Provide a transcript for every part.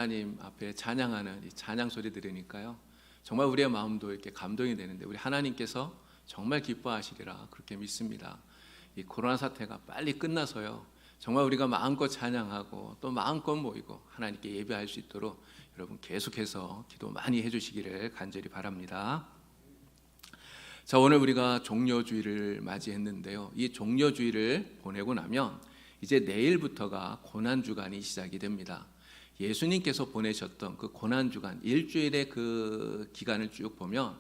하나님 앞에 찬양하는 이 찬양 소리 들으니까요, 정말 우리의 마음도 이렇게 감동이 되는데, 우리 하나님께서 정말 기뻐하시리라 그렇게 믿습니다. 이 코로나 사태가 빨리 끝나서요, 정말 우리가 마음껏 찬양하고 또 마음껏 모이고 하나님께 예배할 수 있도록 여러분 계속해서 기도 많이 해주시기를 간절히 바랍니다. 자, 오늘 우리가 종료주일을 맞이했는데요, 이 종료주일을 보내고 나면 이제 내일부터가 고난주간이 시작이 됩니다. 예수님께서 보내셨던 그 고난주간 일주일의 그 기간을 쭉 보면,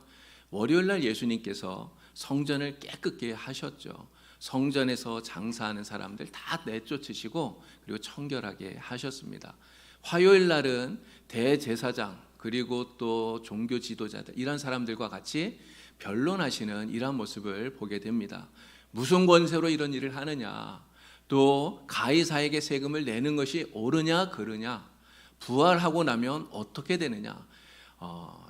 월요일날 예수님께서 성전을 깨끗게 하셨죠. 성전에서 장사하는 사람들 다 내쫓으시고 그리고 청결하게 하셨습니다. 화요일날은 대제사장 그리고 또 종교 지도자들, 이런 사람들과 같이 변론하시는 이러한 모습을 보게 됩니다. 무슨 권세로 이런 일을 하느냐, 또 가이사에게 세금을 내는 것이 옳으냐 그르냐, 부활하고 나면 어떻게 되느냐,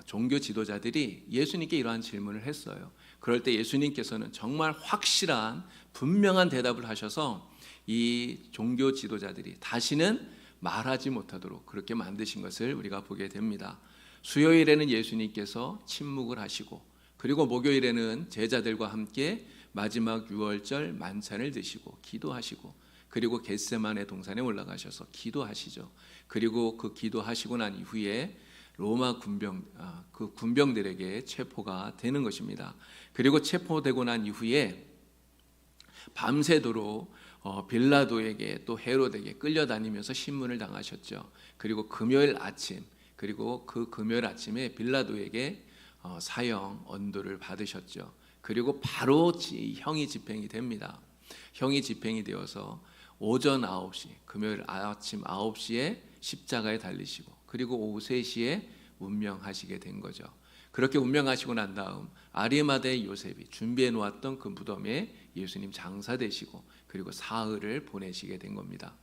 종교 지도자들이 예수님께 이러한 질문을 했어요. 그럴 때 예수님께서는 정말 확실한 분명한 대답을 하셔서 이 종교 지도자들이 다시는 말하지 못하도록 그렇게 만드신 것을 우리가 보게 됩니다. 수요일에는 예수님께서 침묵을 하시고, 그리고 목요일에는 제자들과 함께 마지막 유월절 만찬을 드시고 기도하시고, 그리고 겟세마네 동산에 올라가셔서 기도하시죠. 그리고 그 기도하시고 난 이후에 로마 그 군병들에게 체포가 되는 것입니다. 그리고 체포되고 난 이후에 밤새도록 빌라도에게 또 헤롯에게 끌려다니면서 신문을 당하셨죠. 그리고 금요일 아침, 그리고 그 금요일 아침에 빌라도에게 사형 언도를 받으셨죠. 그리고 바로 형이 집행이 됩니다. 형이 집행이 되어서 오전 9시, 금요일 아침 9시에 십자가에 달리시고, 그리고 오후 3시에 운명하시게 된 거죠. 그렇게 운명하시고 난 다음 아리마다의 요셉이 준비해 놓았던 그 무덤에 예수님 장사되시고, 그리고 사흘을 보내시게 된 겁니다.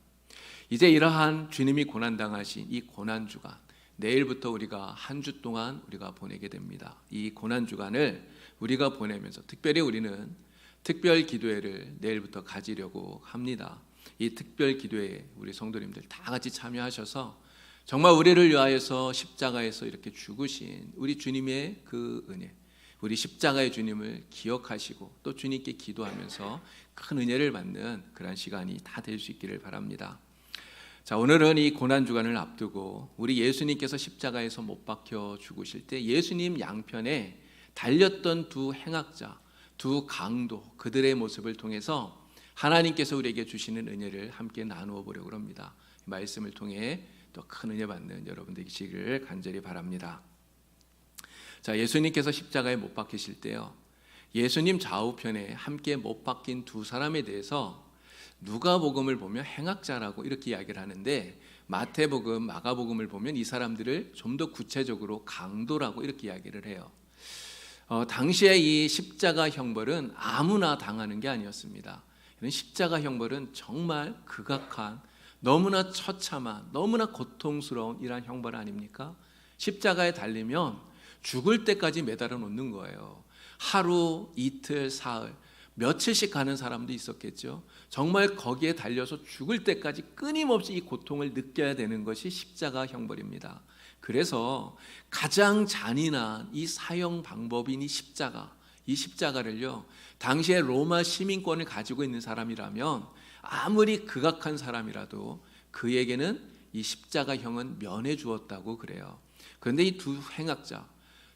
이제 이러한 주님이 고난당하신 이 고난주간, 내일부터 우리가 한 주 동안 우리가 보내게 됩니다. 이 고난주간을 우리가 보내면서 특별히 우리는 특별 기도회를 내일부터 가지려고 합니다. 이 특별 기도회에 우리 성도님들 다 같이 참여하셔서 정말 우리를 위하여서 십자가에서 이렇게 죽으신 우리 주님의 그 은혜, 우리 십자가의 주님을 기억하시고 또 주님께 기도하면서 큰 은혜를 받는 그런 시간이 다 될 수 있기를 바랍니다. 자, 오늘은 이 고난주간을 앞두고 우리 예수님께서 십자가에서 못 박혀 죽으실 때 예수님 양편에 달렸던 두 행악자, 두 강도, 그들의 모습을 통해서 하나님께서 우리에게 주시는 은혜를 함께 나누어 보려고 합니다. 말씀을 통해 또 큰 은혜 받는 여러분 되시기를 간절히 바랍니다. 자, 예수님께서 십자가에 못 박히실 때요, 예수님 좌우편에 함께 못 박힌 두 사람에 대해서 누가복음을 보면 행악자라고 이렇게 이야기를 하는데, 마태복음, 마가복음을 보면 이 사람들을 좀 더 구체적으로 강도라고 이렇게 이야기를 해요. 당시에 이 십자가 형벌은 아무나 당하는 게 아니었습니다. 이런 십자가 형벌은 정말 극악한, 너무나 처참한, 너무나 고통스러운 이러한 형벌 아닙니까? 십자가에 달리면 죽을 때까지 매달아 놓는 거예요. 하루, 이틀, 사흘, 며칠씩 가는 사람도 있었겠죠. 정말 거기에 달려서 죽을 때까지 끊임없이 이 고통을 느껴야 되는 것이 십자가 형벌입니다. 그래서 가장 잔인한 이 사형 방법인 이 십자가를요, 당시에 로마 시민권을 가지고 있는 사람이라면 아무리 극악한 사람이라도 그에게는 이 십자가형은 면해 주었다고 그래요. 그런데 이 두 행악자,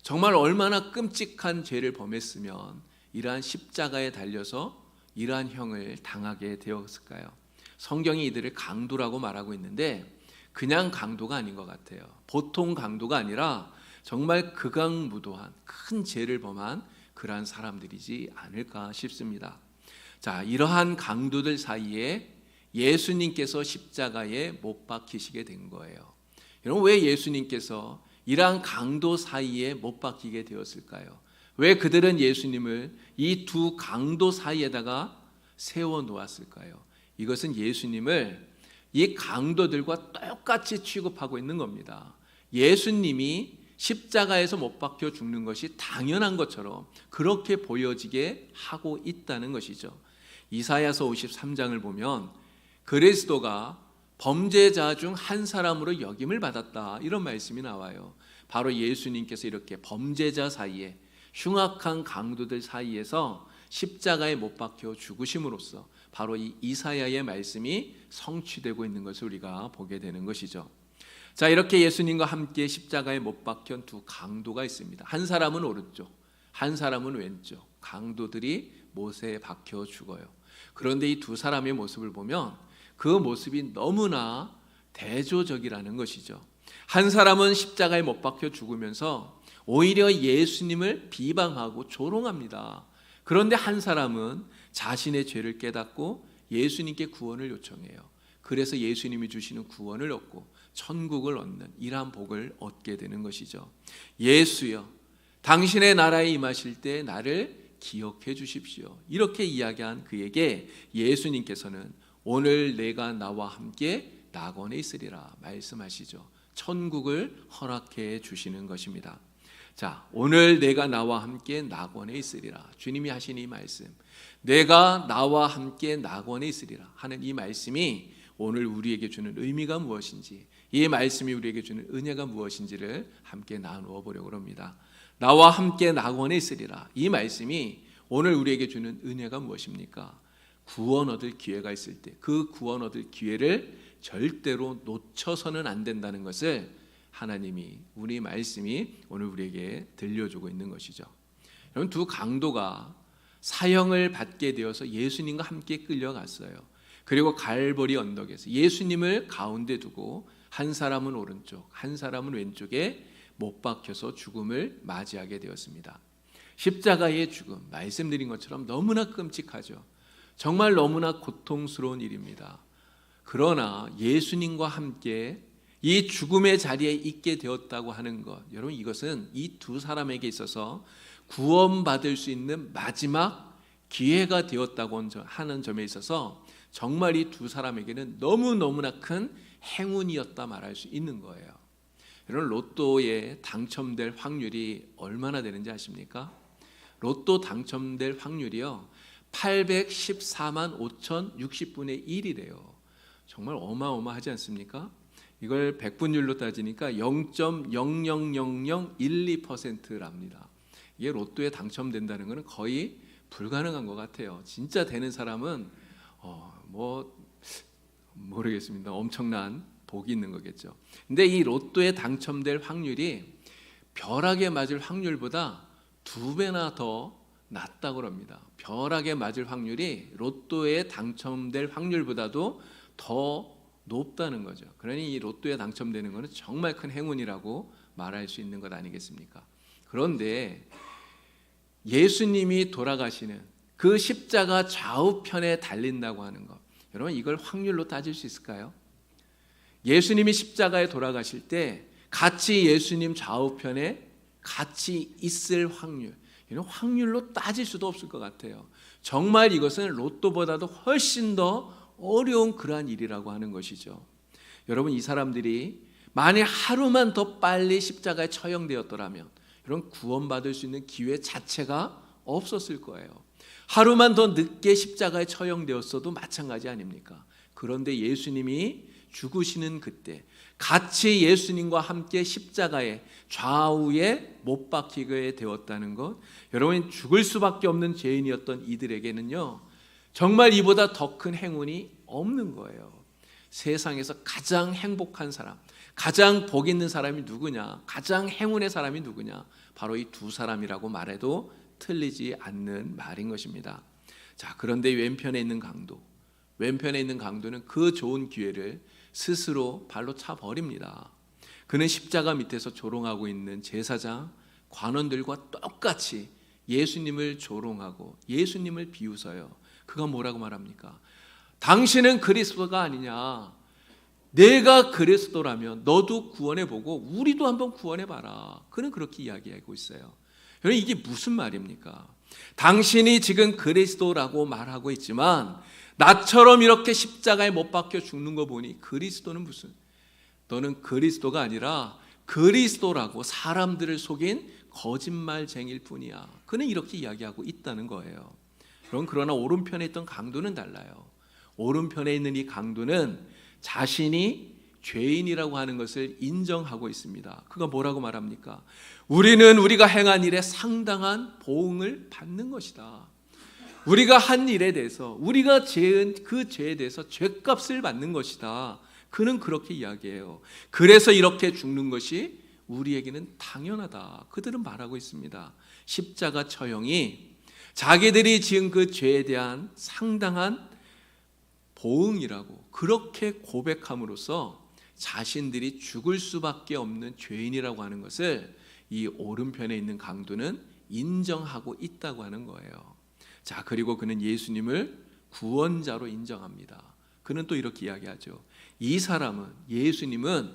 정말 얼마나 끔찍한 죄를 범했으면 이러한 십자가에 달려서 이러한 형을 당하게 되었을까요? 성경이 이들을 강도라고 말하고 있는데 그냥 강도가 아닌 것 같아요. 보통 강도가 아니라 정말 극악무도한 큰 죄를 범한 그러한 사람들이지 않을까 싶습니다. 자, 이러한 강도들 사이에 예수님께서 십자가에 못 박히시게 된 거예요. 여러분, 왜 예수님께서 이러한 강도 사이에 못 박히게 되었을까요? 왜 그들은 예수님을 이 두 강도 사이에다가 세워 놓았을까요? 이것은 예수님을 이 강도들과 똑같이 취급하고 있는 겁니다. 예수님이 십자가에서 못 박혀 죽는 것이 당연한 것처럼 그렇게 보여지게 하고 있다는 것이죠. 이사야서 53장을 보면 그리스도가 범죄자 중 한 사람으로 여김을 받았다. 이런 말씀이 나와요. 바로 예수님께서 이렇게 범죄자 사이에, 흉악한 강도들 사이에서 십자가에 못 박혀 죽으심으로써 바로 이 이사야의 말씀이 성취되고 있는 것을 우리가 보게 되는 것이죠. 자, 이렇게 예수님과 함께 십자가에 못 박힌 두 강도가 있습니다. 한 사람은 오른쪽, 한 사람은 왼쪽. 강도들이 못에 박혀 죽어요. 그런데 이 두 사람의 모습을 보면 그 모습이 너무나 대조적이라는 것이죠. 한 사람은 십자가에 못 박혀 죽으면서 오히려 예수님을 비방하고 조롱합니다. 그런데 한 사람은 자신의 죄를 깨닫고 예수님께 구원을 요청해요. 그래서 예수님이 주시는 구원을 얻고 천국을 얻는 이러한 복을 얻게 되는 것이죠. 예수여, 당신의 나라에 임하실 때 나를 기억해 주십시오. 이렇게 이야기한 그에게 예수님께서는 오늘 내가 나와 함께 낙원에 있으리라 말씀하시죠. 천국을 허락해 주시는 것입니다. 자, 오늘 내가 나와 함께 낙원에 있으리라. 주님이 하신 이 말씀, 내가 나와 함께 낙원에 있으리라 하는 이 말씀이 오늘 우리에게 주는 의미가 무엇인지, 이 말씀이 우리에게 주는 은혜가 무엇인지를 함께 나누어 보려고 합니다. 나와 함께 낙원에 있으리라. 이 말씀이 오늘 우리에게 주는 은혜가 무엇입니까? 구원 얻을 기회가 있을 때 그 구원 얻을 기회를 절대로 놓쳐서는 안 된다는 것을 하나님이, 우리 말씀이 오늘 우리에게 들려주고 있는 것이죠. 여러분, 두 강도가 사형을 받게 되어서 예수님과 함께 끌려갔어요. 그리고 갈보리 언덕에서 예수님을 가운데 두고 한 사람은 오른쪽, 한 사람은 왼쪽에 못 박혀서 죽음을 맞이하게 되었습니다. 십자가의 죽음, 말씀드린 것처럼 너무나 끔찍하죠. 정말 너무나 고통스러운 일입니다. 그러나 예수님과 함께 이 죽음의 자리에 있게 되었다고 하는 것, 여러분, 이것은 이 두 사람에게 있어서 구원받을 수 있는 마지막 기회가 되었다고 하는 점에 있어서 정말 이 두 사람에게는 너무너무나 큰 행운이었다 말할 수 있는 거예요. 여러분, 로또에 당첨될 확률이 얼마나 되는지 아십니까? 로또 당첨될 확률이요 814만 5,060분의 1이래요. 정말 어마어마하지 않습니까? 이걸 100분율로 따지니까 0.000012%랍니다. 이게 로또에 당첨된다는 것은 거의 불가능한 것 같아요. 진짜 되는 사람은 모르겠습니다. 엄청난 복이 있는 거겠죠. 근데 이 로또에 당첨될 확률이 벼락에 맞을 확률보다 2배나 더 낮다고 합니다. 벼락에 맞을 확률이 로또에 당첨될 확률보다도 더 높다는 거죠. 그러니 이 로또에 당첨되는 것은 정말 큰 행운이라고 말할 수 있는 것 아니겠습니까? 그런데 예수님이 돌아가시는 그 십자가 좌우편에 달린다고 하는 것, 여러분, 이걸 확률로 따질 수 있을까요? 예수님이 십자가에 돌아가실 때 같이 예수님 좌우편에 같이 있을 확률, 이런 확률로 따질 수도 없을 것 같아요. 정말 이것은 로또보다도 훨씬 더 어려운 그러한 일이라고 하는 것이죠. 여러분, 이 사람들이 만약 하루만 더 빨리 십자가에 처형되었더라면 이런 구원받을 수 있는 기회 자체가 없었을 거예요. 하루만 더 늦게 십자가에 처형되었어도 마찬가지 아닙니까? 그런데 예수님이 죽으시는 그때 같이 예수님과 함께 십자가에 좌우에 못 박히게 되었다는 것, 여러분, 죽을 수밖에 없는 죄인이었던 이들에게는요 정말 이보다 더 큰 행운이 없는 거예요. 세상에서 가장 행복한 사람, 가장 복 있는 사람이 누구냐, 가장 행운의 사람이 누구냐, 바로 이 두 사람이라고 말해도 틀리지 않는 말인 것입니다. 자, 그런데 왼편에 있는 강도는 그 좋은 기회를 스스로 발로 차 버립니다. 그는 십자가 밑에서 조롱하고 있는 제사장, 관원들과 똑같이 예수님을 조롱하고 예수님을 비웃어요. 그가 뭐라고 말합니까? 당신은 그리스도가 아니냐? 내가 그리스도라면 너도 구원해보고 우리도 한번 구원해봐라. 그는 그렇게 이야기하고 있어요. 여러분, 이게 무슨 말입니까? 당신이 지금 그리스도라고 말하고 있지만 나처럼 이렇게 십자가에 못 박혀 죽는 거 보니 그리스도는 무슨, 너는 그리스도가 아니라 그리스도라고 사람들을 속인 거짓말쟁일 뿐이야. 그는 이렇게 이야기하고 있다는 거예요. 그러나 오른편에 있던 강도는 달라요. 오른편에 있는 이 강도는 자신이 죄인이라고 하는 것을 인정하고 있습니다. 그가 뭐라고 말합니까? 우리는 우리가 행한 일에 상당한 보응을 받는 것이다. 우리가 한 일에 대해서, 우리가 죄은 그 죄에 대해서 죄값을 받는 것이다. 그는 그렇게 이야기해요. 그래서 이렇게 죽는 것이 우리에게는 당연하다. 그들은 말하고 있습니다. 십자가 처형이 자기들이 지은 그 죄에 대한 상당한 보응이라고 그렇게 고백함으로써 자신들이 죽을 수밖에 없는 죄인이라고 하는 것을 이 오른편에 있는 강도는 인정하고 있다고 하는 거예요. 자, 그리고 그는 예수님을 구원자로 인정합니다. 그는 또 이렇게 이야기하죠. 이 사람은, 예수님은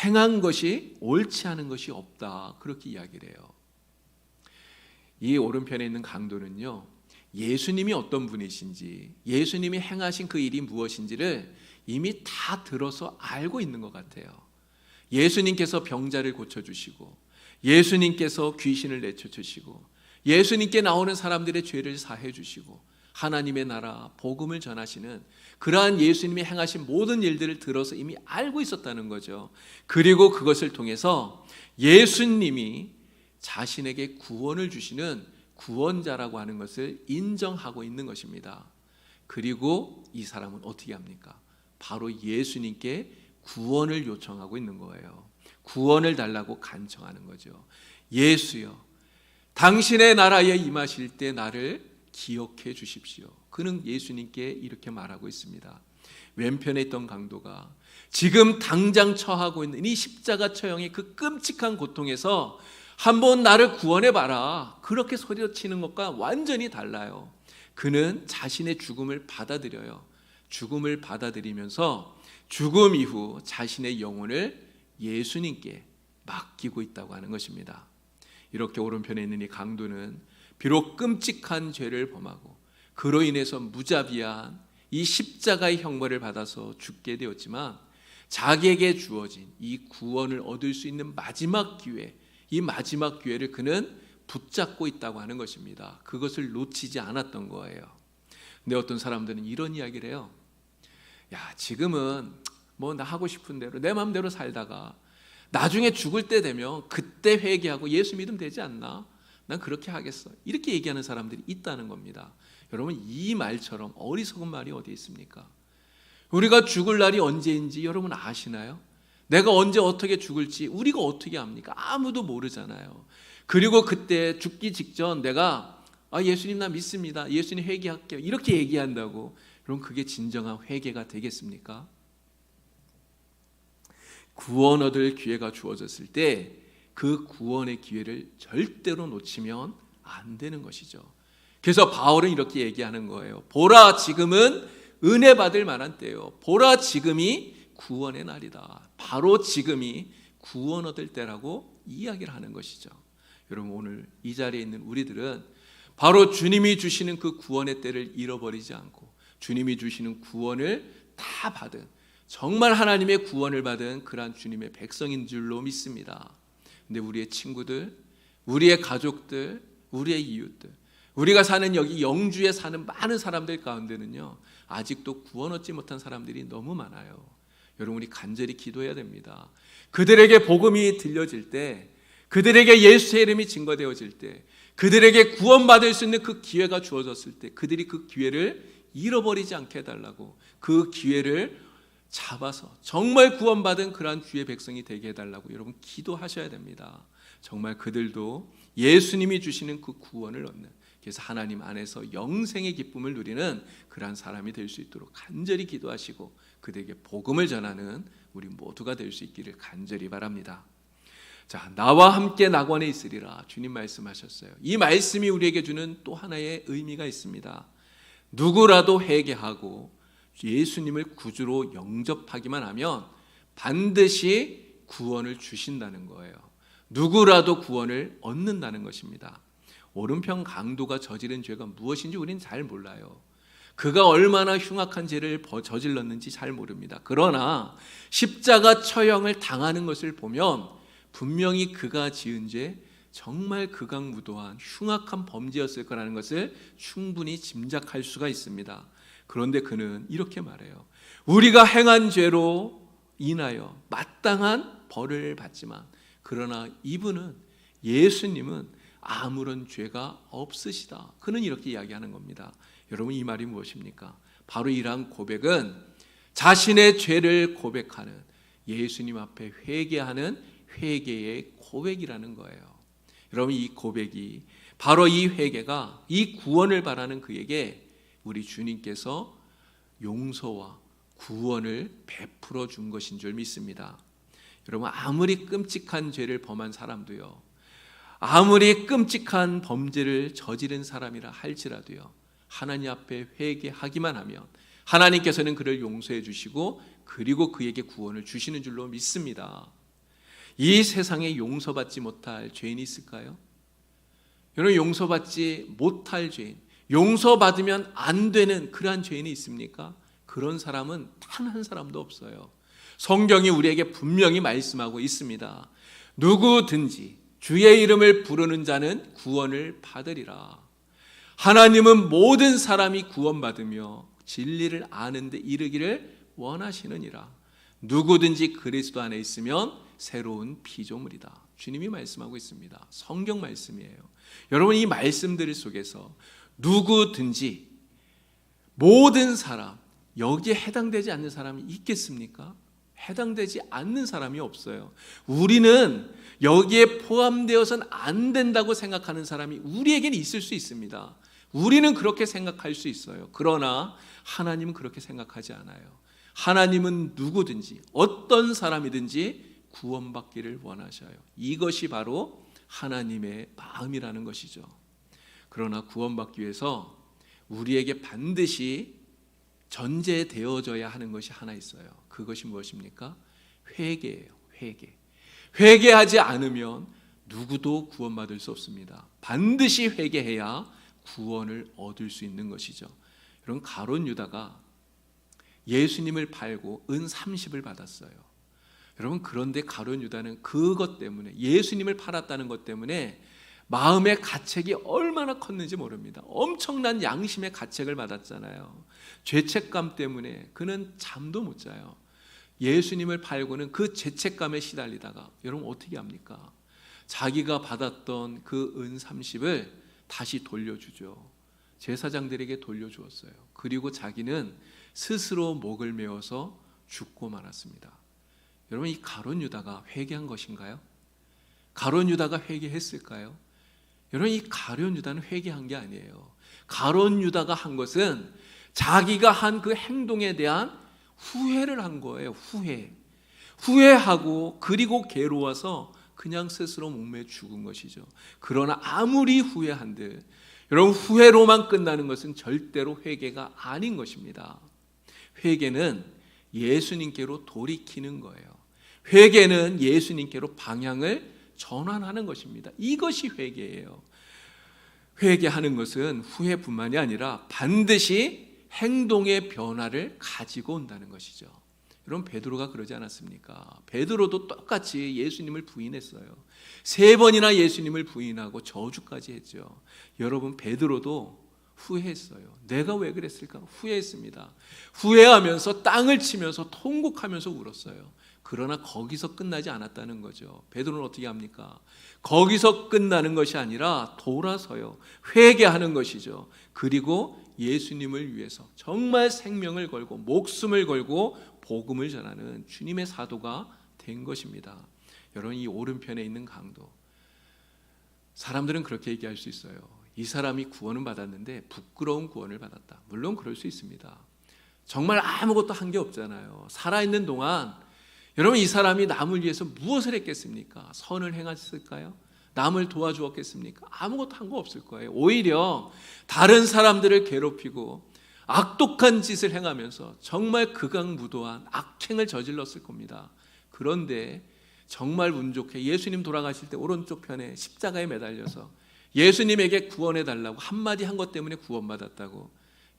행한 것이 옳지 않은 것이 없다. 그렇게 이야기를 해요. 이 오른편에 있는 강도는요, 예수님이 어떤 분이신지, 예수님이 행하신 그 일이 무엇인지를 이미 다 들어서 알고 있는 것 같아요. 예수님께서 병자를 고쳐주시고, 예수님께서 귀신을 내쫓으시고, 예수님께 나오는 사람들의 죄를 사해 주시고, 하나님의 나라 복음을 전하시는 그러한 예수님이 행하신 모든 일들을 들어서 이미 알고 있었다는 거죠. 그리고 그것을 통해서 예수님이 자신에게 구원을 주시는 구원자라고 하는 것을 인정하고 있는 것입니다. 그리고 이 사람은 어떻게 합니까? 바로 예수님께 구원을 요청하고 있는 거예요. 구원을 달라고 간청하는 거죠. 예수여, 당신의 나라에 임하실 때 나를 기억해 주십시오. 그는 예수님께 이렇게 말하고 있습니다. 왼편에 있던 강도가 지금 당장 처하고 있는 이 십자가 처형의 그 끔찍한 고통에서 한번 나를 구원해 봐라, 그렇게 소리치는 것과 완전히 달라요. 그는 자신의 죽음을 받아들여요. 죽음을 받아들이면서 죽음 이후 자신의 영혼을 예수님께 맡기고 있다고 하는 것입니다. 이렇게 오른편에 있는 이 강도는 비록 끔찍한 죄를 범하고 그로 인해서 무자비한 이 십자가의 형벌을 받아서 죽게 되었지만, 자기에게 주어진 이 구원을 얻을 수 있는 마지막 기회, 이 마지막 기회를 그는 붙잡고 있다고 하는 것입니다. 그것을 놓치지 않았던 거예요. 근데 어떤 사람들은 이런 이야기를 해요. 야, 지금은 뭐 나 하고 싶은 대로 내 마음대로 살다가 나중에 죽을 때 되면 그때 회개하고 예수 믿으면 되지 않나? 난 그렇게 하겠어. 이렇게 얘기하는 사람들이 있다는 겁니다. 여러분, 이 말처럼 어리석은 말이 어디 있습니까? 우리가 죽을 날이 언제인지 여러분 아시나요? 내가 언제 어떻게 죽을지 우리가 어떻게 압니까? 아무도 모르잖아요. 그리고 그때 죽기 직전 내가 예수님 나 믿습니다, 예수님 회개할게요, 이렇게 얘기한다고 여러분, 그게 진정한 회개가 되겠습니까? 구원 얻을 기회가 주어졌을 때 그 구원의 기회를 절대로 놓치면 안 되는 것이죠. 그래서 바울은 이렇게 얘기하는 거예요. 보라, 지금은 은혜 받을 만한 때요. 보라, 지금이 구원의 날이다. 바로 지금이 구원 얻을 때라고 이야기를 하는 것이죠. 여러분, 오늘 이 자리에 있는 우리들은 바로 주님이 주시는 그 구원의 때를 잃어버리지 않고 주님이 주시는 구원을 다 받은, 정말 하나님의 구원을 받은 그러한 주님의 백성인 줄로 믿습니다. 근데 우리의 친구들, 우리의 가족들, 우리의 이웃들, 우리가 사는 여기 영주에 사는 많은 사람들 가운데는요, 아직도 구원 얻지 못한 사람들이 너무 많아요. 여러분, 우리 간절히 기도해야 됩니다. 그들에게 복음이 들려질 때, 그들에게 예수의 이름이 증거되어질 때, 그들에게 구원받을 수 있는 그 기회가 주어졌을 때 그들이 그 기회를 잃어버리지 않게 해달라고, 그 기회를 잡아서 정말 구원받은 그러한 주의 백성이 되게 해달라고 여러분 기도하셔야 됩니다. 정말 그들도 예수님이 주시는 그 구원을 얻는, 그래서 하나님 안에서 영생의 기쁨을 누리는 그러한 사람이 될 수 있도록 간절히 기도하시고 그들에게 복음을 전하는 우리 모두가 될 수 있기를 간절히 바랍니다. 자, 나와 함께 낙원에 있으리라 주님 말씀하셨어요. 이 말씀이 우리에게 주는 또 하나의 의미가 있습니다. 누구라도 회개하고 예수님을 구주로 영접하기만 하면 반드시 구원을 주신다는 거예요. 누구라도 구원을 얻는다는 것입니다. 오른편 강도가 저지른 죄가 무엇인지 우리는 잘 몰라요. 그가 얼마나 흉악한 죄를 저질렀는지 잘 모릅니다. 그러나 십자가 처형을 당하는 것을 보면 분명히 그가 지은 죄, 정말 극악무도한 흉악한 범죄였을 거라는 것을 충분히 짐작할 수가 있습니다. 그런데 그는 이렇게 말해요. 우리가 행한 죄로 인하여 마땅한 벌을 받지만, 그러나 이분은, 예수님은 아무런 죄가 없으시다. 그는 이렇게 이야기하는 겁니다. 여러분, 이 말이 무엇입니까? 바로 이러한 고백은 자신의 죄를 고백하는, 예수님 앞에 회개하는 회개의 고백이라는 거예요. 여러분, 이 고백이, 바로 이 회개가, 이 구원을 바라는 그에게 우리 주님께서 용서와 구원을 베풀어 준 것인 줄 믿습니다. 여러분, 아무리 끔찍한 죄를 범한 사람도요, 아무리 끔찍한 범죄를 저지른 사람이라 할지라도요, 하나님 앞에 회개하기만 하면 하나님께서는 그를 용서해 주시고 그리고 그에게 구원을 주시는 줄로 믿습니다. 이 세상에 용서받지 못할 죄인이 있을까요? 여러분, 용서받지 못할 죄인, 용서받으면 안 되는 그러한 죄인이 있습니까? 그런 사람은 단 한 사람도 없어요. 성경이 우리에게 분명히 말씀하고 있습니다. 누구든지 주의 이름을 부르는 자는 구원을 받으리라. 하나님은 모든 사람이 구원받으며 진리를 아는 데 이르기를 원하시느니라. 누구든지 그리스도 안에 있으면 새로운 피조물이다. 주님이 말씀하고 있습니다. 성경 말씀이에요. 여러분, 이 말씀들 속에서 누구든지, 모든 사람, 여기에 해당되지 않는 사람이 있겠습니까? 해당되지 않는 사람이 없어요. 우리는 여기에 포함되어서는 안 된다고 생각하는 사람이 우리에게는 있을 수 있습니다. 우리는 그렇게 생각할 수 있어요. 그러나 하나님은 그렇게 생각하지 않아요. 하나님은 누구든지 어떤 사람이든지 구원받기를 원하셔요. 이것이 바로 하나님의 마음이라는 것이죠. 그러나 구원받기 위해서 우리에게 반드시 전제되어져야 하는 것이 하나 있어요. 그것이 무엇입니까? 회개예요. 회개하지 않으면 누구도 구원받을 수 없습니다. 반드시 회개해야 구원을 얻을 수 있는 것이죠. 여러분, 가룟 유다가 예수님을 팔고 은 30을 받았어요. 여러분, 그런데 가룟 유다는 그것 때문에, 예수님을 팔았다는 것 때문에 마음의 가책이 얼마나 컸는지 모릅니다. 엄청난 양심의 가책을 받았잖아요. 죄책감 때문에 그는 잠도 못 자요. 예수님을 팔고는 그 죄책감에 시달리다가 여러분 어떻게 합니까? 자기가 받았던 그 은 30을 다시 돌려주죠. 제사장들에게 돌려주었어요. 그리고 자기는 스스로 목을 메어서 죽고 말았습니다. 여러분, 이 가룟 유다가 회개한 것인가요? 가룟 유다가 회개했을까요? 여러분, 이 가룟 유다는 회개한 게 아니에요. 가룟 유다가 한 것은 자기가 한 그 행동에 대한 후회를 한 거예요. 후회하고 그리고 괴로워서 그냥 스스로 목매 죽은 것이죠. 그러나 아무리 후회한들, 여러분, 후회로만 끝나는 것은 절대로 회개가 아닌 것입니다. 회개는 예수님께로 돌이키는 거예요. 회개는 예수님께로 방향을 전환하는 것입니다. 이것이 회개예요. 회개하는 것은 후회뿐만이 아니라 반드시 행동의 변화를 가지고 온다는 것이죠. 여러분, 베드로가 그러지 않았습니까? 베드로도 똑같이 예수님을 부인했어요. 3번이나 예수님을 부인하고 저주까지 했죠. 여러분, 베드로도 후회했어요. 내가 왜 그랬을까? 후회했습니다. 후회하면서 땅을 치면서 통곡하면서 울었어요. 그러나 거기서 끝나지 않았다는 거죠. 베드로는 어떻게 합니까? 거기서 끝나는 것이 아니라 돌아서요, 회개하는 것이죠. 그리고 예수님을 위해서 정말 생명을 걸고 목숨을 걸고 복음을 전하는 주님의 사도가 된 것입니다. 여러분, 이 오른편에 있는 강도, 사람들은 그렇게 얘기할 수 있어요. 이 사람이 구원은 받았는데 부끄러운 구원을 받았다. 물론 그럴 수 있습니다. 정말 아무것도 한 게 없잖아요. 살아있는 동안 여러분, 이 사람이 남을 위해서 무엇을 했겠습니까? 선을 행했을까요? 남을 도와주었겠습니까? 아무것도 한 거 없을 거예요. 오히려 다른 사람들을 괴롭히고 악독한 짓을 행하면서 정말 극악무도한 악행을 저질렀을 겁니다. 그런데 정말 운 좋게 예수님 돌아가실 때 오른쪽 편에 십자가에 매달려서 예수님에게 구원해달라고 한마디 한 것 때문에 구원받았다고.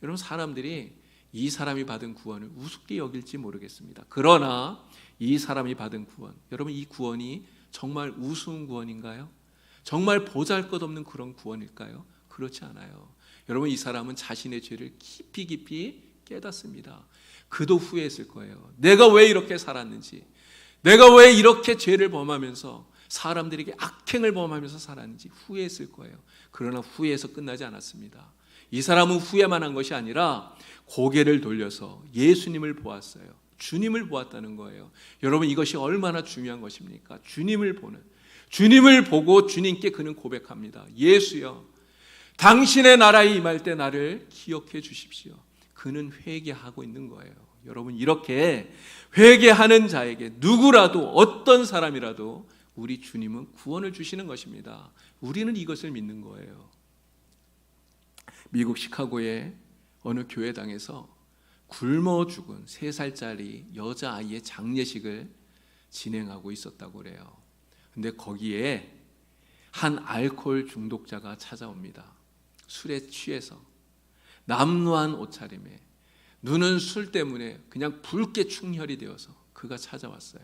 여러분, 사람들이 이 사람이 받은 구원을 우습게 여길지 모르겠습니다. 그러나 이 사람이 받은 구원, 여러분, 이 구원이 정말 우스운 구원인가요? 정말 보잘것없는 그런 구원일까요? 그렇지 않아요. 여러분, 이 사람은 자신의 죄를 깊이 깨닫습니다. 그도 후회했을 거예요. 내가 왜 이렇게 살았는지, 내가 왜 이렇게 죄를 범하면서 사람들에게 악행을 범하면서 살았는지 후회했을 거예요. 그러나 후회해서 끝나지 않았습니다. 이 사람은 후회만 한 것이 아니라 고개를 돌려서 예수님을 보았어요. 주님을 보았다는 거예요. 여러분, 이것이 얼마나 중요한 것입니까? 주님을 보고 주님께 그는 고백합니다. 예수여, 당신의 나라에 임할 때 나를 기억해 주십시오. 그는 회개하고 있는 거예요. 여러분, 이렇게 회개하는 자에게 누구라도, 어떤 사람이라도 우리 주님은 구원을 주시는 것입니다. 우리는 이것을 믿는 거예요. 미국 시카고의 어느 교회당에서 굶어 죽은 3살짜리 여자아이의 장례식을 진행하고 있었다고 그래요. 근데 거기에 한 알코올 중독자가 찾아옵니다. 술에 취해서 남루한 옷차림에, 눈은 술 때문에 그냥 붉게 충혈이 되어서 그가 찾아왔어요.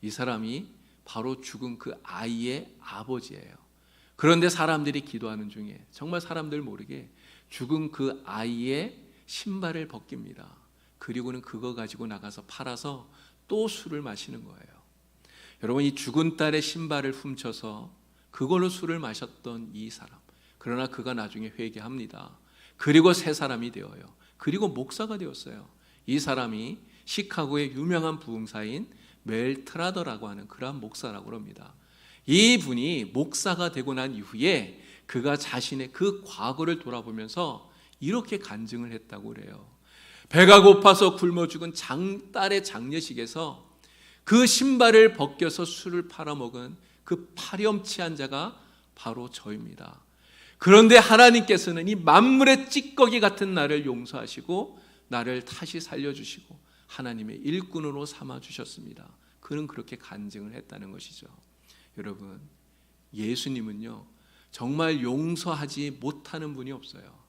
이 사람이 바로 죽은 그 아이의 아버지예요. 그런데 사람들이 기도하는 중에 정말 사람들 모르게 죽은 그 아이의 신발을 벗깁니다. 그리고는 그거 가지고 나가서 팔아서 또 술을 마시는 거예요. 여러분, 이 죽은 딸의 신발을 훔쳐서 그걸로 술을 마셨던 이 사람, 그러나 그가 나중에 회개합니다. 그리고 새 사람이 되어요. 그리고 목사가 되었어요. 이 사람이 시카고의 유명한 부흥사인 멜 트라더라고 하는 그러한 목사라고 합니다. 이 분이 목사가 되고 난 이후에 그가 자신의 그 과거를 돌아보면서 이렇게 간증을 했다고 그래요. 배가 고파서 굶어 죽은 딸의 장례식에서 그 신발을 벗겨서 술을 팔아먹은 그 파렴치한 자가 바로 저입니다. 그런데 하나님께서는 이 만물의 찌꺼기 같은 나를 용서하시고 나를 다시 살려주시고 하나님의 일꾼으로 삼아주셨습니다. 그는 그렇게 간증을 했다는 것이죠. 여러분, 예수님은요, 정말 용서하지 못하는 분이 없어요.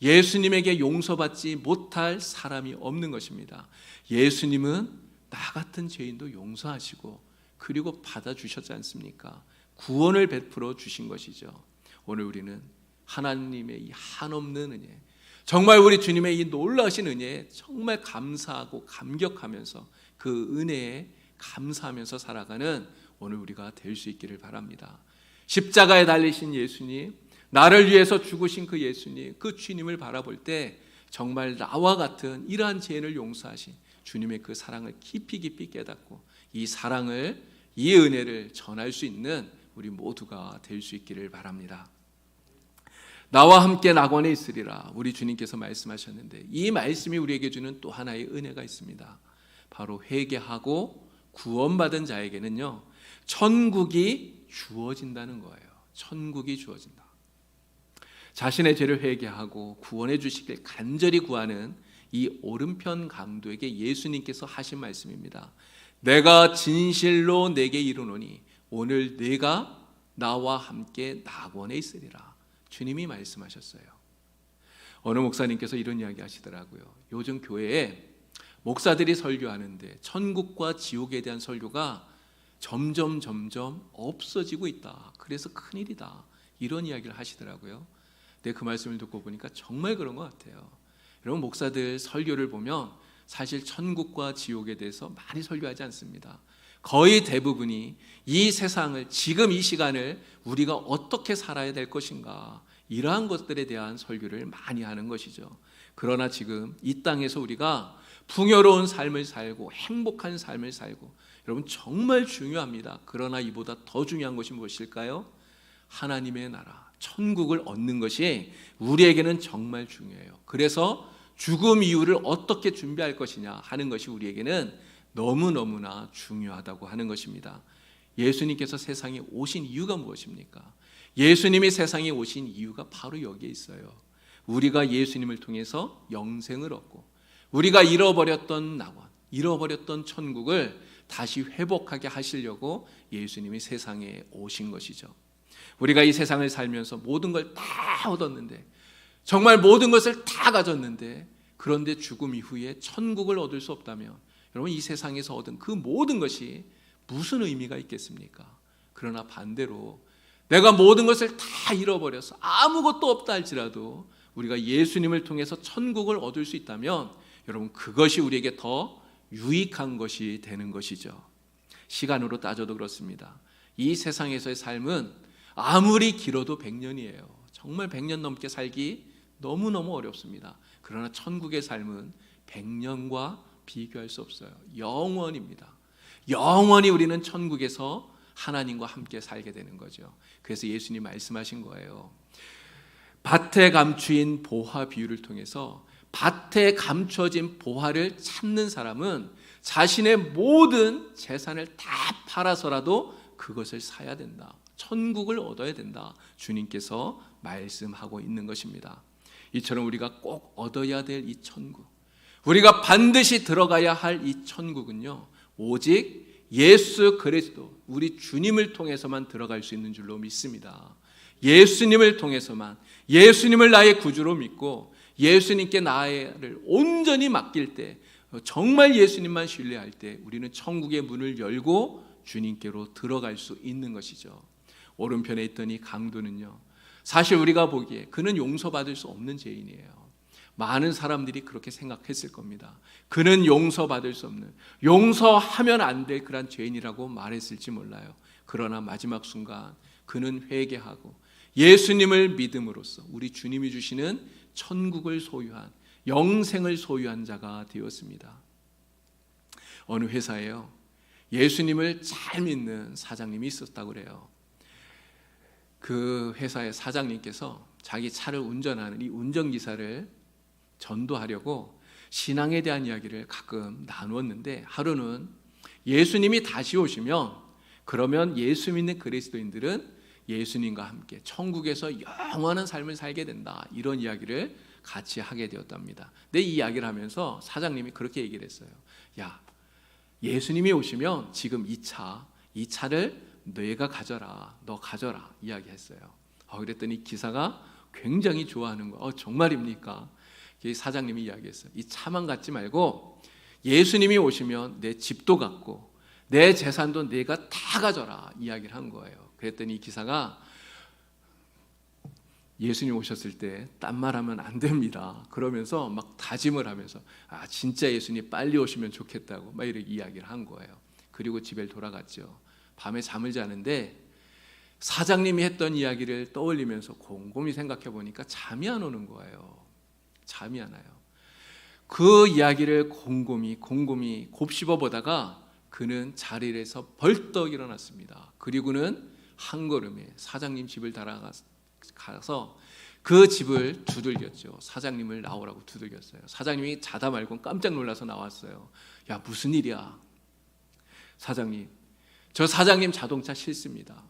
예수님에게 용서받지 못할 사람이 없는 것입니다. 예수님은 나 같은 죄인도 용서하시고 그리고 받아주셨지 않습니까? 구원을 베풀어 주신 것이죠. 오늘 우리는 하나님의 이 한없는 은혜, 정말 우리 주님의 이 놀라우신 은혜에 정말 감사하고 감격하면서 그 은혜에 감사하면서 살아가는 오늘 우리가 될 수 있기를 바랍니다. 십자가에 달리신 예수님, 나를 위해서 죽으신 그 예수님, 그 주님을 바라볼 때 정말 나와 같은 이러한 죄인을 용서하신 주님의 그 사랑을 깊이 깨닫고 이 사랑을, 이 은혜를 전할 수 있는 우리 모두가 될 수 있기를 바랍니다. 나와 함께 낙원에 있으리라 우리 주님께서 말씀하셨는데, 이 말씀이 우리에게 주는 또 하나의 은혜가 있습니다. 바로 회개하고 구원받은 자에게는요, 천국이 주어진다는 거예요. 천국이 주어진다. 자신의 죄를 회개하고 구원해 주시길 간절히 구하는 이 오른편 강도에게 예수님께서 하신 말씀입니다. 내가 진실로 내게 이르노니 오늘 네가 나와 함께 낙원에 있으리라. 주님이 말씀하셨어요. 어느 목사님께서 이런 이야기 하시더라고요. 요즘 교회에 목사들이 설교하는데 천국과 지옥에 대한 설교가 점점 없어지고 있다. 그래서 큰일이다. 이런 이야기를 하시더라고요. 근데 그 말씀을 듣고 보니까 정말 그런 것 같아요. 여러분, 목사들 설교를 보면 사실 천국과 지옥에 대해서 많이 설교하지 않습니다. 거의 대부분이 이 세상을, 지금 이 시간을 우리가 어떻게 살아야 될 것인가, 이러한 것들에 대한 설교를 많이 하는 것이죠. 그러나 지금 이 땅에서 우리가 풍요로운 삶을 살고 행복한 삶을 살고, 여러분 정말 중요합니다. 그러나 이보다 더 중요한 것이 무엇일까요? 하나님의 나라, 천국을 얻는 것이 우리에게는 정말 중요해요. 그래서 죽음 이후를 어떻게 준비할 것이냐 하는 것이 우리에게는 너무너무나 중요하다고 하는 것입니다. 예수님께서 세상에 오신 이유가 무엇입니까? 예수님이 세상에 오신 이유가 바로 여기에 있어요. 우리가 예수님을 통해서 영생을 얻고 우리가 잃어버렸던 낙원, 잃어버렸던 천국을 다시 회복하게 하시려고 예수님이 세상에 오신 것이죠. 우리가 이 세상을 살면서 모든 걸 다 얻었는데, 정말 모든 것을 다 가졌는데, 그런데 죽음 이후에 천국을 얻을 수 없다면 여러분, 이 세상에서 얻은 그 모든 것이 무슨 의미가 있겠습니까? 그러나 반대로 내가 모든 것을 다 잃어버려서 아무것도 없다 할지라도 우리가 예수님을 통해서 천국을 얻을 수 있다면 여러분 그것이 우리에게 더 유익한 것이 되는 것이죠. 시간으로 따져도 그렇습니다. 이 세상에서의 삶은 아무리 길어도 100년이에요. 정말 100년 넘게 살기 너무너무 어렵습니다. 그러나 천국의 삶은 100년과 비교할 수 없어요. 영원입니다. 영원히 우리는 천국에서 하나님과 함께 살게 되는 거죠. 그래서 예수님 말씀하신 거예요. 밭에 감추인 보화 비유를 통해서 밭에 감춰진 보화를 찾는 사람은 자신의 모든 재산을 다 팔아서라도 그것을 사야 된다. 천국을 얻어야 된다. 주님께서 말씀하고 있는 것입니다. 이처럼 우리가 꼭 얻어야 될 이 천국, 우리가 반드시 들어가야 할 이 천국은요, 오직 예수 그리스도 우리 주님을 통해서만 들어갈 수 있는 줄로 믿습니다. 예수님을 통해서만, 예수님을 나의 구주로 믿고 예수님께 나를 온전히 맡길 때, 정말 예수님만 신뢰할 때 우리는 천국의 문을 열고 주님께로 들어갈 수 있는 것이죠. 오른편에 있던 이 강도는요, 사실 우리가 보기에 그는 용서받을 수 없는 죄인이에요. 많은 사람들이 그렇게 생각했을 겁니다. 그는 용서받을 수 없는, 용서하면 안 될 그런 죄인이라고 말했을지 몰라요. 그러나 마지막 순간 그는 회개하고 예수님을 믿음으로써 우리 주님이 주시는 천국을 소유한, 영생을 소유한 자가 되었습니다. 어느 회사에요, 예수님을 잘 믿는 사장님이 있었다고 그래요. 그 회사의 사장님께서 자기 차를 운전하는 이 운전기사를 전도하려고 신앙에 대한 이야기를 가끔 나누었는데, 하루는 예수님이 다시 오시면 그러면 예수 믿는 그리스도인들은 예수님과 함께 천국에서 영원한 삶을 살게 된다, 이런 이야기를 같이 하게 되었답니다. 근데 이 이야기를 하면서 사장님이 그렇게 얘기를 했어요. 야, 예수님이 오시면 지금 이 차를 너가 가져라, 너 가져라 이야기했어요. 그랬더니 기사가 굉장히 좋아하는 거. 정말입니까? 사장님이 이야기했어요. 이 차만 갖지 말고 예수님이 오시면 내 집도 갖고 내 재산도 내가 다 가져라 이야기를 한 거예요. 그랬더니 이 기사가 예수님 오셨을 때 딴 말하면 안 됩니다 그러면서 막 다짐을 하면서 진짜 예수님 빨리 오시면 좋겠다고 막 이렇게 이야기를 한 거예요. 그리고 집에 돌아갔죠. 밤에 잠을 자는데 사장님이 했던 이야기를 떠올리면서 곰곰이 생각해 보니까 잠이 안 오는 거예요. 잠이 안 와요. 그 이야기를 곰곰이 곱씹어 보다가 그는 자리에서 벌떡 일어났습니다. 그리고는 한 걸음에 사장님 집을 가서 그 집을 두들겼죠. 사장님을 나오라고 두들겼어요. 사장님이 자다 말고 깜짝 놀라서 나왔어요. 야, 무슨 일이야? 사장님, 저 사장님 자동차 싫습니다.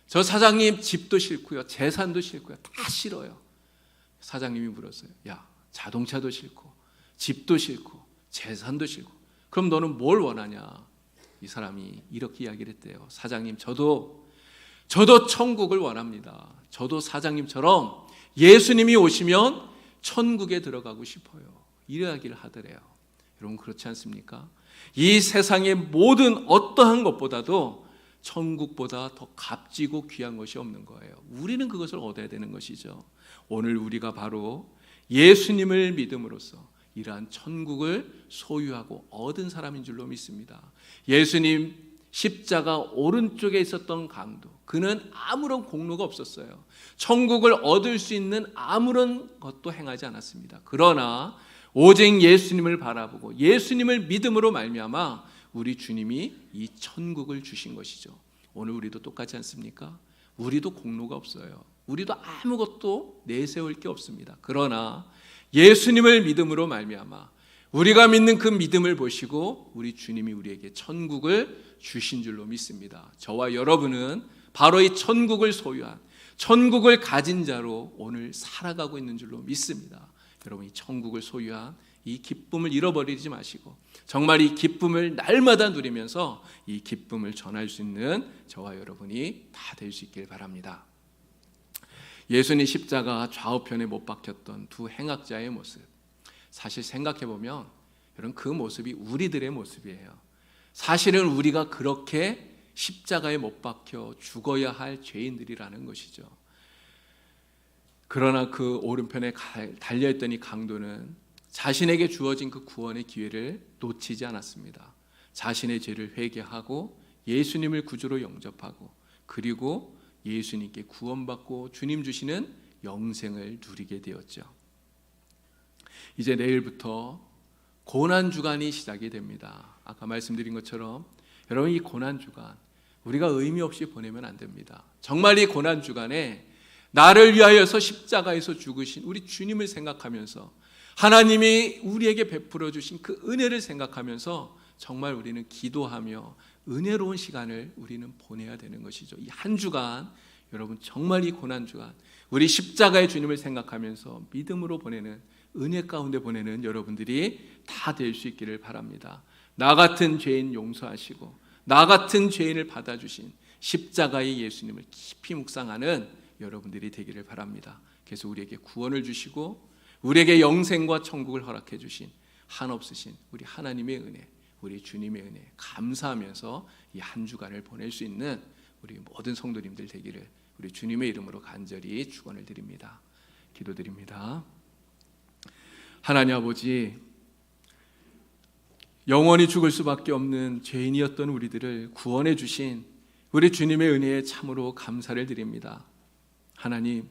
저 사장님 집도 싫고요, 재산도 싫고요, 다 싫어요. 사장님이 물었어요. 야, 자동차도 싫고 집도 싫고 재산도 싫고 그럼 너는 뭘 원하냐? 이 사람이 이렇게 이야기를 했대요. 사장님, 저도 천국을 원합니다. 저도 사장님처럼 예수님이 오시면 천국에 들어가고 싶어요. 이야기를 하더래요. 여러분 그렇지 않습니까? 이 세상의 모든 어떠한 것보다도 천국보다 더 값지고 귀한 것이 없는 거예요. 우리는 그것을 얻어야 되는 것이죠. 오늘 우리가 바로 예수님을 믿음으로써 이러한 천국을 소유하고 얻은 사람인 줄로 믿습니다. 예수님 십자가 오른쪽에 있었던 강도, 그는 아무런 공로가 없었어요. 천국을 얻을 수 있는 아무런 것도 행하지 않았습니다. 그러나 오직 예수님을 바라보고 예수님을 믿음으로 말미암아 우리 주님이 이 천국을 주신 것이죠. 오늘 우리도 똑같지 않습니까? 우리도 공로가 없어요. 우리도 아무것도 내세울 게 없습니다. 그러나 예수님을 믿음으로 말미암아 우리가 믿는 그 믿음을 보시고 우리 주님이 우리에게 천국을 주신 줄로 믿습니다. 저와 여러분은 바로 이 천국을 소유한, 천국을 가진 자로 오늘 살아가고 있는 줄로 믿습니다. 여러분, 이 천국을 소유한 이 기쁨을 잃어버리지 마시고 정말 이 기쁨을 날마다 누리면서 이 기쁨을 전할 수 있는 저와 여러분이 다 될 수 있길 바랍니다. 예수님 십자가 좌우편에 못 박혔던 두 행악자의 모습, 사실 생각해보면 여러분 그 모습이 우리들의 모습이에요. 사실은 우리가 그렇게 십자가에 못 박혀 죽어야 할 죄인들이라는 것이죠. 그러나 그 오른편에 달려있던 이 강도는 자신에게 주어진 그 구원의 기회를 놓치지 않았습니다. 자신의 죄를 회개하고 예수님을 구주로 영접하고 그리고 예수님께 구원받고 주님 주시는 영생을 누리게 되었죠. 이제 내일부터 고난주간이 시작이 됩니다. 아까 말씀드린 것처럼 여러분, 이 고난주간 우리가 의미 없이 보내면 안 됩니다. 정말 이 고난주간에 나를 위하여서 십자가에서 죽으신 우리 주님을 생각하면서 하나님이 우리에게 베풀어 주신 그 은혜를 생각하면서 정말 우리는 기도하며 은혜로운 시간을 우리는 보내야 되는 것이죠. 이 한 주간 여러분, 정말 이 고난주간 우리 십자가의 주님을 생각하면서 믿음으로 보내는, 은혜 가운데 보내는 여러분들이 다 될 수 있기를 바랍니다. 나 같은 죄인 용서하시고 나 같은 죄인을 받아주신 십자가의 예수님을 깊이 묵상하는 여러분들이 되기를 바랍니다. 그래서 우리에게 구원을 주시고 우리에게 영생과 천국을 허락해 주신 한없으신 우리 하나님의 은혜, 우리 주님의 은혜 감사하면서 이 한 주간을 보낼 수 있는 우리 모든 성도님들 되기를 우리 주님의 이름으로 간절히 축원을 드립니다. 기도드립니다. 하나님 아버지, 영원히 죽을 수밖에 없는 죄인이었던 우리들을 구원해 주신 우리 주님의 은혜에 참으로 감사를 드립니다. 하나님,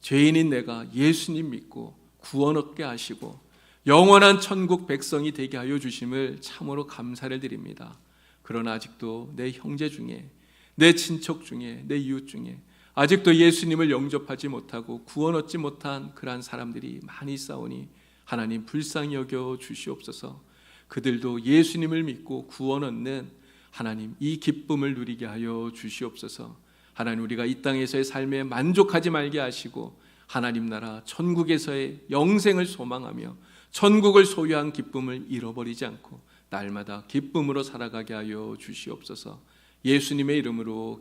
죄인인 내가 예수님 믿고 구원 얻게 하시고 영원한 천국 백성이 되게 하여 주심을 참으로 감사를 드립니다. 그러나 아직도 내 형제 중에, 내 친척 중에, 내 이웃 중에 아직도 예수님을 영접하지 못하고 구원 얻지 못한 그러한 사람들이 많이 있사오니 하나님 불쌍히 여겨 주시옵소서. 그들도 예수님을 믿고 구원 얻는 하나님 이 기쁨을 누리게 하여 주시옵소서. 하나님, 우리가 이 땅에서의 삶에 만족하지 말게 하시고 하나님 나라 천국에서의 영생을 소망하며 천국을 소유한 기쁨을 잃어버리지 않고 날마다 기쁨으로 살아가게 하여 주시옵소서. 예수님의 이름으로